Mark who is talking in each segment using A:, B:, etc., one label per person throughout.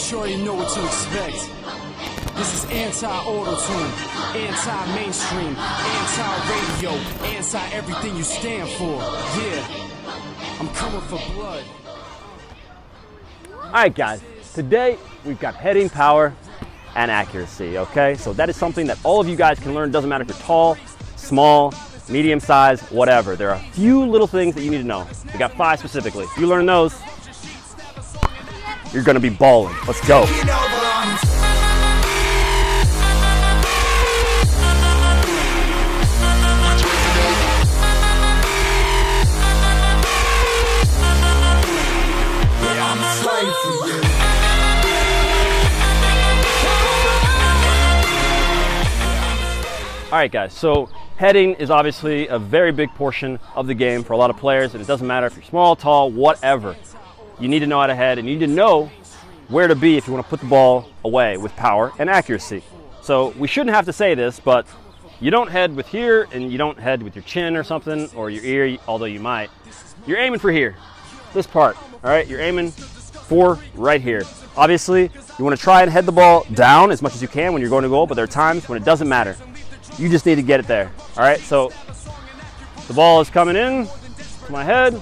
A: sure you know what to expect. This is anti-auto-tune, anti-mainstream, anti-radio, anti-everything you stand for. Yeah, I'm coming for blood.
B: All right, guys, today we've got heading, power, and accuracy, okay? So that is something that all of you guys can learn. Doesn't matter if you're tall, small, medium size, whatever. There are a few little things that you need to know. We got 5 specifically. If you learn those, you're gonna be balling. Let's go. All right, guys, so heading is obviously a very big portion of the game for a lot of players, and it doesn't matter if you're small, tall, whatever. You need to know how to head, and you need to know where to be if you want to put the ball away with power and accuracy. So we shouldn't have to say this, but you don't head with here, and you don't head with your chin or something, or your ear, although you might. You're aiming for here, this part, all right? You're aiming for right here. Obviously, you want to try and head the ball down as much as you can when you're going to goal, but there are times when it doesn't matter. You just need to get it there, all right? So the ball is coming in to my head.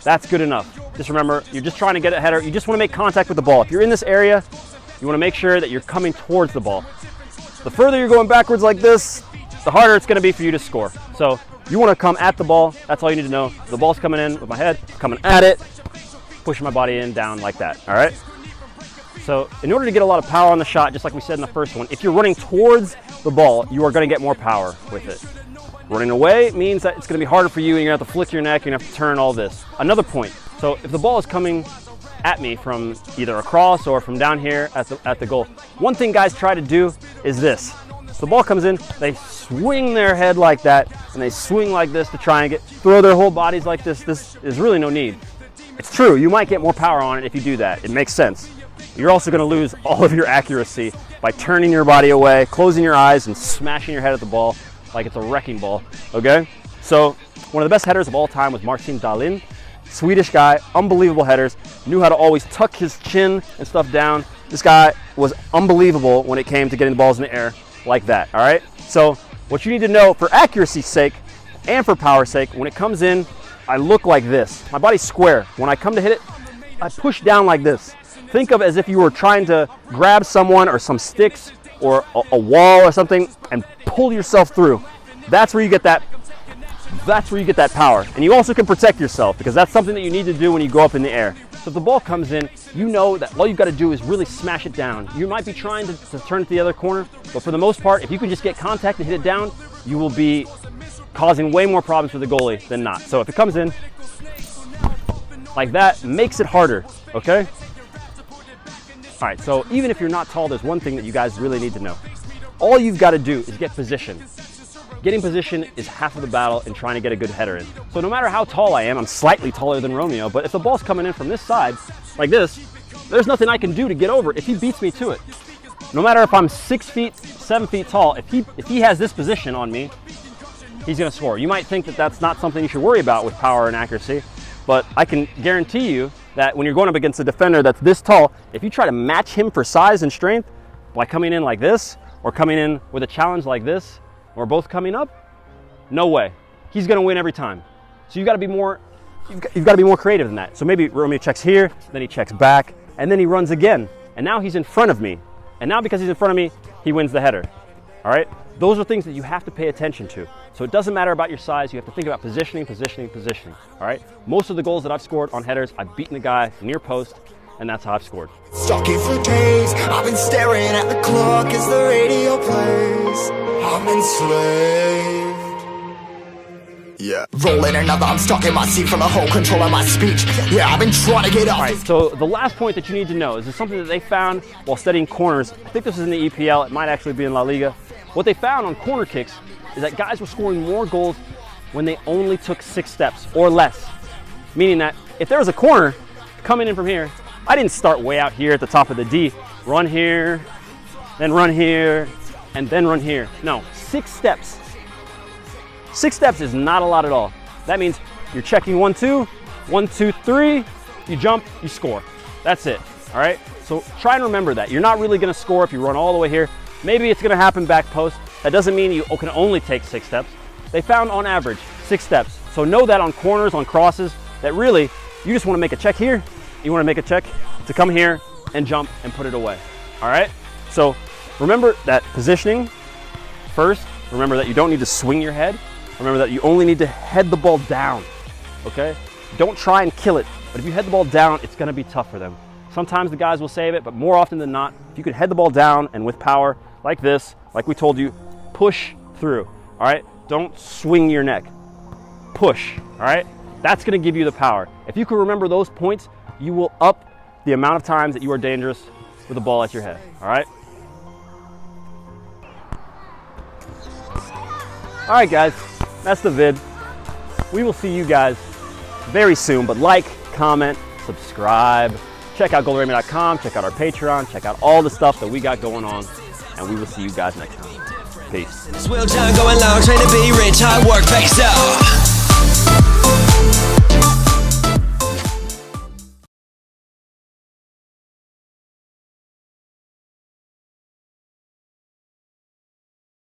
B: That's good enough. Just remember, you're just trying to get a header. You just want to make contact with the ball. If you're in this area, you want to make sure that you're coming towards the ball. The further you're going backwards like this, the harder it's going to be for you to score. So you want to come at the ball. That's all you need to know. The ball's coming in with my head, coming at it, pushing my body in, down like that, all right? So in order to get a lot of power on the shot, just like we said in the first one, if you're running towards the ball, you are going to get more power with it. Running away means that it's going to be harder for you, and you're going to have to flick your neck, you're going to have to turn all this. Another point, so if the ball is coming at me from either across or from down here at the goal, one thing guys try to do is this. So the ball comes in, they swing their head like that, and they swing like this to try and throw their whole bodies like this. This is really no need. It's true, you might get more power on it if you do that. It makes sense. You're also going to lose all of your accuracy by turning your body away, closing your eyes, and smashing your head at the ball like it's a wrecking ball, okay? So one of the best headers of all time was Martin Dahlin. Swedish guy, unbelievable headers, knew how to always tuck his chin and stuff down. This guy was unbelievable when it came to getting the balls in the air like that, all right? So what you need to know for accuracy's sake and for power's sake, when it comes in, I look like this. My body's square. When I come to hit it, I push down like this. Think of it as if you were trying to grab someone or some sticks or a wall or something and pull yourself through. That's where you get that. That's where you get that power. And you also can protect yourself because that's something that you need to do when you go up in the air. So if the ball comes in, you know that all you've got to do is really smash it down. You might be trying to turn it to the other corner, but for the most part, if you can just get contact and hit it down, you will be causing way more problems for the goalie than not. So if it comes in like that, makes it harder, okay? All right, so even if you're not tall, there's one thing that you guys really need to know. All you've got to do is get position. Getting position is half of the battle in trying to get a good header in. So no matter how tall I am, I'm slightly taller than Romeo, but if the ball's coming in from this side, like this, there's nothing I can do to get over it if he beats me to it. No matter if I'm 6 feet, 7 feet tall, if he has this position on me, he's gonna score. You might think that that's not something you should worry about with power and accuracy, but I can guarantee you that when you're going up against a defender that's this tall, if you try to match him for size and strength by coming in like this or coming in with a challenge like this, or both coming up, no way. He's gonna win every time. So you've got to be more creative than that. So maybe Romeo checks here, then he checks back, and then he runs again. And now he's in front of me. And now because he's in front of me, he wins the header. All right? Those are things that you have to pay attention to. So it doesn't matter about your size, you have to think about positioning, positioning, positioning, all right? Most of the goals that I've scored on headers, I've beaten the guy near post, and that's how I've scored.
C: Stalking for days, I've been staring at the clock as the radio plays. I'm enslaved. Yeah. Rolling another, I'm stuck in my seat from the whole control of my speech. Yeah, I've been trying to get up.
B: All right, so the last point that you need to know is something that they found while studying corners. I think this is in the EPL, it might actually be in La Liga. What they found on corner kicks is that guys were scoring more goals when they only took 6 steps or less. Meaning that if there was a corner coming in from here, I didn't start way out here at the top of the D, run here, then run here, and then run here. No, 6 steps. 6 steps is not a lot at all. That means you're checking 1, 2, 1, 2, 3, you jump, you score. That's it. all right? So try and remember that. You're not really gonna score if you run all the way here. Maybe it's gonna happen back post. That doesn't mean you can only take 6 steps. They found on average 6 steps. So know that on corners, on crosses, that really, you just wanna make a check here, you wanna make a check to come here and jump and put it away, all right? So remember that positioning first. Remember that you don't need to swing your head. Remember that you only need to head the ball down, okay? Don't try and kill it, but if you head the ball down, it's gonna be tough for them. Sometimes the guys will save it, but more often than not, if you could head the ball down and with power, like this, like we told you, push through, all right? Don't swing your neck, push, all right? That's gonna give you the power. If you can remember those points, you will up the amount of times that you are dangerous with a ball at your head, all right? All right, guys, that's the vid. We will see you guys very soon, but like, comment, subscribe, check out GOLUREMI.com, check out our Patreon, check out all the stuff that we got going on, and we will see you guys next time. Peace.
D: Will John going loud, trying to be rich, hard work pays off.